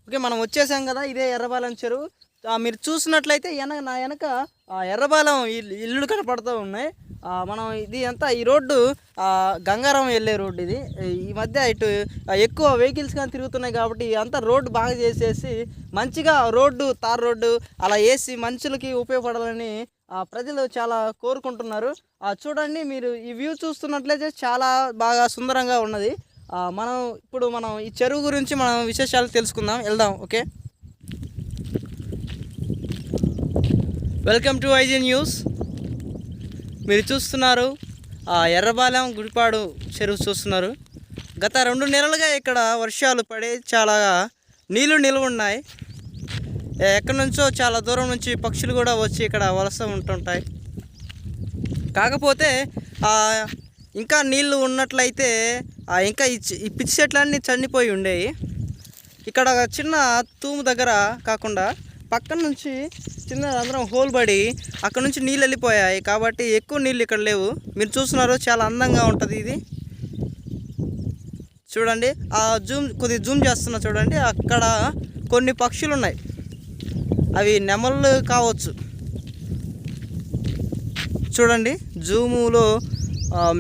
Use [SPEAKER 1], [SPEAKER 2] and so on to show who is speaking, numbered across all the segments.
[SPEAKER 1] Okay, మనం వచ్చేసాం కదా, ఇదే ఎర్రబాలెం చెరువు. మీరు చూసినట్లయితే నా వెనక ఎర్రబాలెం ఇల్లులు కనపడుతూ ఉన్నాయి. మనం ఇది అంతా ఈ రోడ్డు గంగారం వెళ్ళే రోడ్డు ఇది. ఈ మధ్య ఇటు ఎక్కువ వెహికల్స్ కానీ తిరుగుతున్నాయి కాబట్టి అంతా రోడ్డు బాగా చేసేసి మంచిగా రోడ్డు, తార్ రోడ్డు అలా వేసి మనుషులకి ఉపయోగపడాలని ప్రజలు చాలా కోరుకుంటున్నారు. చూడండి, మీరు ఈ వ్యూ చూస్తున్నట్లయితే చాలా బాగా సుందరంగా ఉన్నది. మనం ఈ చెరువు గురించి మనం విశేషాలు తెలుసుకుందాం, వెళ్దాం. Okay, welcome to IG news. మీరు చూస్తున్నారు ఎర్రబాలెం గుడిపాడు చెరువు చూస్తున్నారు. గత 2 నెలలుగా ఇక్కడ వర్షాలు పడి చాలా నీళ్లు నిల్వ ఉన్నాయి. ఎక్కడి నుంచో చాలా దూరం నుంచి పక్షులు కూడా వచ్చి ఇక్కడ వలస ఉంటుంటాయి. కాకపోతే ఇంకా నీళ్లు ఉన్నట్లయితే ఇంకా ఈ పిచ్చి చెట్లన్నీ చనిపోయి ఉండేవి. ఇక్కడ చిన్న తూము దగ్గర కాకుండా పక్కన నుంచి చిన్న రంధ్రం హోల్ పడి అక్కడ నుంచి నీళ్ళు వెళ్ళిపోయాయి కాబట్టి ఎక్కువ నీళ్ళు ఇక్కడ లేవు. మీరు చూస్తున్నారు, చాలా అందంగా ఉంటుంది ఇది. చూడండి, కొద్దిగా జూమ్ చేస్తున్నా చూడండి. అక్కడ కొన్ని పక్షులు ఉన్నాయి, అవి నెమళ్ళు కావచ్చు. చూడండి, జూములో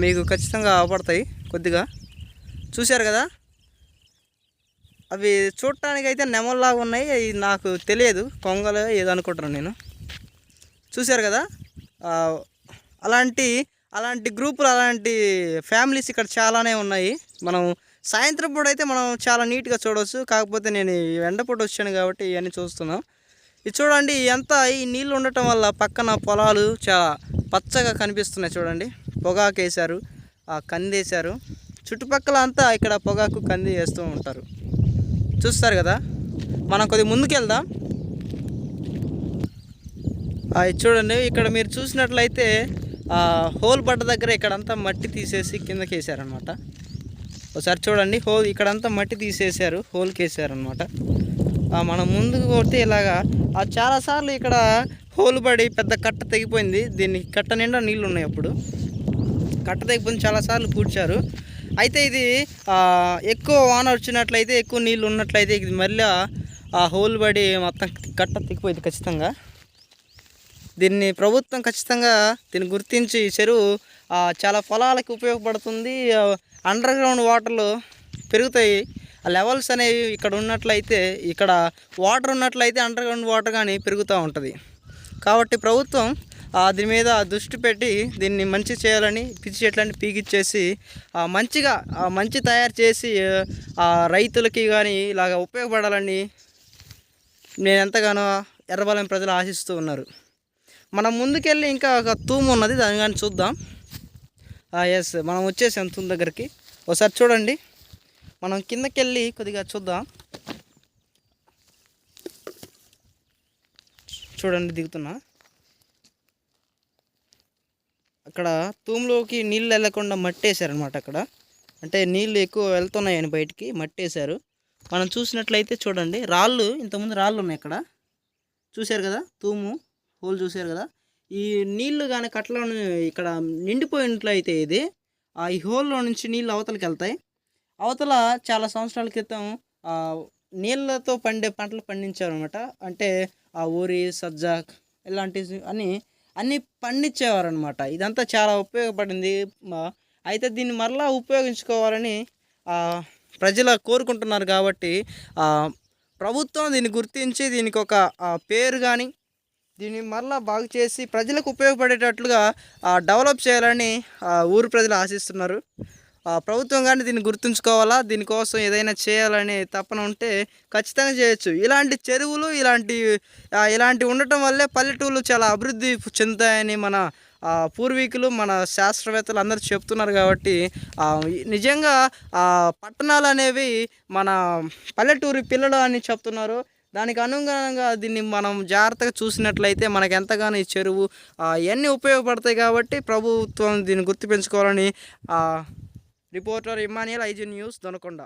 [SPEAKER 1] మీకు ఖచ్చితంగా అవపడతాయి. కొద్దిగా చూశారు కదా, అవి చూడటానికి అయితే నెమల్లాగా ఉన్నాయి. అవి నాకు తెలియదు, కొంగలు ఏదో అనుకుంటున్నాను నేను. చూశారు కదా, అలాంటి గ్రూపులు, అలాంటి ఫ్యామిలీస్ ఇక్కడ చాలానే ఉన్నాయి. మనం సాయంత్రం పూట అయితే మనం చాలా నీట్గా చూడవచ్చు. కాకపోతే నేను ఎండపూట వచ్చాను కాబట్టి ఇవన్నీ చూస్తున్నాం. ఇది చూడండి, ఈ నీళ్ళు ఉండటం వల్ల పక్కన పొలాలు చాలా పచ్చగా కనిపిస్తున్నాయి. చూడండి, పొగాకు వేశారు, కంది వేశారు. చుట్టుపక్కల అంతా ఇక్కడ పొగాకు, కంది వేస్తూ ఉంటారు. చూస్తారు కదా, మనం కొద్దిగా ముందుకు వెళ్దాం. చూడండి, ఇక్కడ మీరు చూసినట్లయితే హోల్ పడ్డ దగ్గర ఇక్కడంతా మట్టి తీసేసి కిందకి వేసారనమాట. ఒకసారి చూడండి, ఇక్కడంతా మట్టి తీసేసారు, హోల్కి వేసారనమాట. మనం ముందుకు పోతే ఇలాగా చాలాసార్లు ఇక్కడ హోల్ పడి పెద్ద కట్ట తెగిపోయింది. దీన్ని కట్ట నిండా నీళ్ళు ఉన్నాయి. అప్పుడు కట్ట తెగిపోయింది, చాలాసార్లు పూడ్చారు. అయితే ఇది ఎక్కువ వాన వచ్చినట్లయితే, ఎక్కువ నీళ్ళు ఉన్నట్లయితే ఇది మళ్ళీ హోల్ పడి మొత్తం కట్ట తెగిపోయింది ఖచ్చితంగా. దీన్ని ప్రభుత్వం ఖచ్చితంగా దీన్ని గుర్తించి చెరువు చాలా పొలాలకు ఉపయోగపడుతుంది. అండర్ గ్రౌండ్ వాటర్లు పెరుగుతాయి. ఆ లెవెల్స్ అనేవి ఇక్కడ ఉన్నట్లయితే, ఇక్కడ వాటర్ ఉన్నట్లయితే అండర్ గ్రౌండ్ వాటర్ కానీ పెరుగుతూ ఉంటుంది. కాబట్టి ప్రభుత్వం దీని మీద దృష్టి పెట్టి దీన్ని మంచి చేయాలని, పిచ్చి చెట్లన్నీ పీకిచ్చేసి మంచి తయారు చేసి రైతులకి కానీ ఇలాగ ఉపయోగపడాలని నేను ఎంతగానో ఎర్రబాలెం ప్రజలు ఆశిస్తూ ఉన్నారు. మనం ముందుకెళ్ళి ఇంకా ఒక తూము ఉన్నది, దాన్ని కానీ చూద్దాం. ఎస్, మనం వచ్చేసాం తూము దగ్గరికి. ఒకసారి చూడండి, మనం కిందకెళ్ళి కొద్దిగా చూద్దాం. చూడండి, దిగుతున్నా. అక్కడ తూములోకి నీళ్ళు వెళ్ళకుండా మట్టి వేసారనమాట. అక్కడ అంటే నీళ్ళు ఎక్కువ వెళ్తున్నాయని బయటికి మట్టి వేశారు. మనం చూసినట్లయితే చూడండి, ఇంతకుముందు రాళ్ళు ఉన్నాయి ఇక్కడ. చూశారు కదా, తూము హోల్ చూశారు కదా. ఈ నీళ్లు కానీ కట్టలో ఇక్కడ నిండిపోయినట్లయితే ఈ హోల్లో నుంచి నీళ్ళు అవతలకి వెళ్తాయి. అవతల చాలా సంవత్సరాల క్రితం నీళ్ళతో పండే పంటలు పండించారు అనమాట. అంటే ఊరి, సజ్జ ఇలాంటివి అన్నీ పండించేవారు అనమాట. ఇదంతా చాలా ఉపయోగపడింది. అయితే దీన్ని మరలా ఉపయోగించుకోవాలని ప్రజలు కోరుకుంటున్నారు. కాబట్టి ప్రభుత్వం దీన్ని గుర్తించి దీనికి ఒక పేరు కానీ దీన్ని మరలా బాగు చేసి ప్రజలకు ఉపయోగపడేటట్లుగా డెవలప్ చేయాలని ఊరు ప్రజలు ఆశిస్తున్నారు. ప్రభుత్వం కానీ దీన్ని గుర్తుంచుకోవాలా, దీనికోసం ఏదైనా చేయాలని తపన ఉంటే ఖచ్చితంగా చేయొచ్చు. ఇలాంటి చెరువులు ఇలాంటివి ఉండటం వల్లే పల్లెటూళ్ళు చాలా అభివృద్ధి చెందుతాయని మన పూర్వీకులు, మన శాస్త్రవేత్తలు అందరూ చెప్తున్నారు. కాబట్టి నిజంగా పట్టణాలు అనేవి మన పల్లెటూరి పిల్లలు అని చెప్తున్నారు. దానికి అనుగుణంగా దీన్ని మనం జాగ్రత్తగా చూసినట్లయితే మనకు ఎంతగానో ఈ చెరువు ఇవన్నీ ఉపయోగపడతాయి. కాబట్టి ప్రభుత్వం దీన్ని గుర్తుపెంచుకోవాలని reporter Emmanuel, IG news, Donakonda.